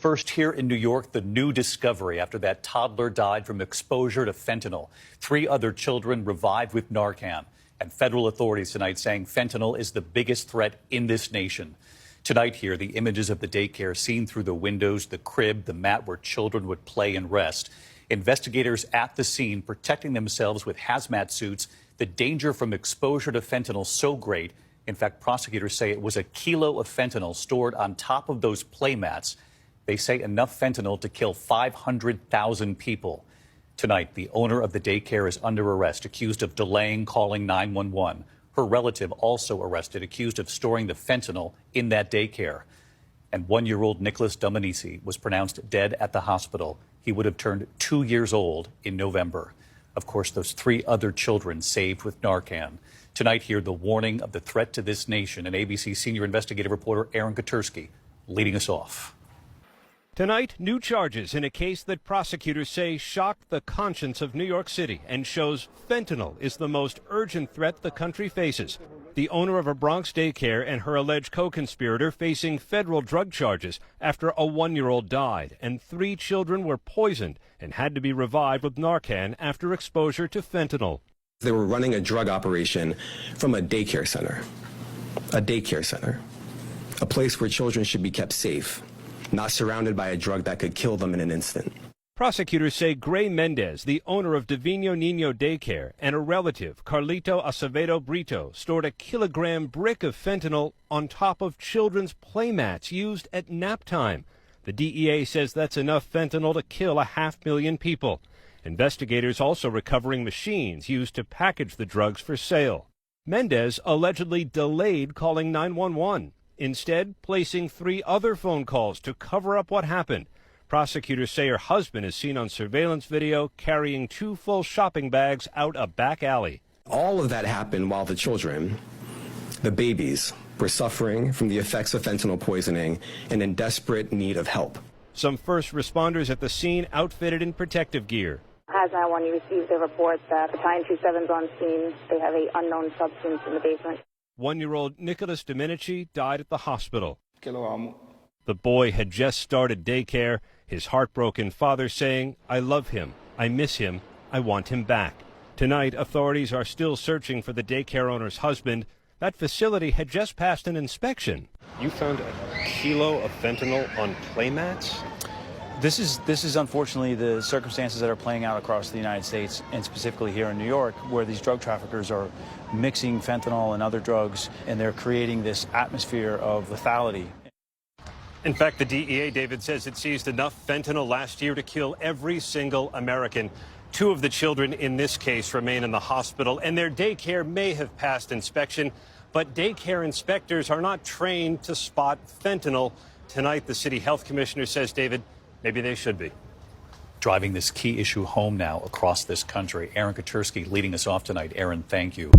first here in New York, the new discovery after that toddler died from exposure to fentanyl. 3 other children revived with Narcan. And federal authorities tonight saying fentanyl is the biggest threat in this nation. Tonight here, the images of the daycare seen through the windows, the crib, the mat where children would play and rest. Investigators at the scene protecting themselves with hazmat suits. The danger from exposure to fentanyl so great. In fact, prosecutors say it was a kilo of fentanyl stored on top of those play mats. They say enough fentanyl to kill 500,000 people. Tonight, the owner of the daycare is under arrest, accused of delaying calling 911. Her relative also arrested, accused of storing the fentanyl in that daycare. And 1-year-old Nicholas Dominici was pronounced dead at the hospital. He would have turned 2 years old in November. Of course, those 3 other children saved with Narcan. Tonight here, the warning of the threat to this nation, and ABC senior investigative reporter Aaron Katursky leading us off. Tonight, new charges in a case that prosecutors say shocked the conscience of New York City and shows fentanyl is the most urgent threat the country faces. The owner of a Bronx daycare and her alleged co-conspirator facing federal drug charges after a 1-year-old died, and 3 children were poisoned and had to be revived with Narcan after exposure to fentanyl. They were running a drug operation from a daycare center. A place where children should be kept safe, not surrounded by a drug that could kill them in an instant. Prosecutors say Gray Mendez, the owner of Divino Nino Daycare, and a relative, Carlito Acevedo Brito, stored a kilogram brick of fentanyl on top of children's playmats used at nap time. The DEA says that's enough fentanyl to kill 500,000 people. Investigators also recovering machines used to package the drugs for sale. Mendez allegedly delayed calling 911, instead placing 3 other phone calls to cover up what happened. Prosecutors say her husband is seen on surveillance video carrying 2 full shopping bags out a back alley. All of that happened while the children, the babies, were suffering from the effects of fentanyl poisoning and in desperate need of help. Some first responders at the scene outfitted in protective gear. As I when you received the report that Battalion 27's on scene, they have an unknown substance in the basement. 1-year-old Nicholas Dominici died at the hospital. The boy had just started daycare, his heartbroken father saying, "I love him, I miss him, I want him back." Tonight, authorities are still searching for the daycare owner's husband. That facility had just passed an inspection. You found a kilo of fentanyl on playmats? This is unfortunately the circumstances that are playing out across the United States, and specifically here in New York, where these drug traffickers are mixing fentanyl and other drugs, and they're creating this atmosphere of lethality. In fact, the DEA, David, says it seized enough fentanyl last year to kill every single American. 2 of the children in this case remain in the hospital, and their daycare may have passed inspection, but daycare inspectors are not trained to spot fentanyl. Tonight, the city health commissioner says, David, maybe they should be. Driving this key issue home now across this country. Aaron Katursky leading us off tonight. Aaron, thank you.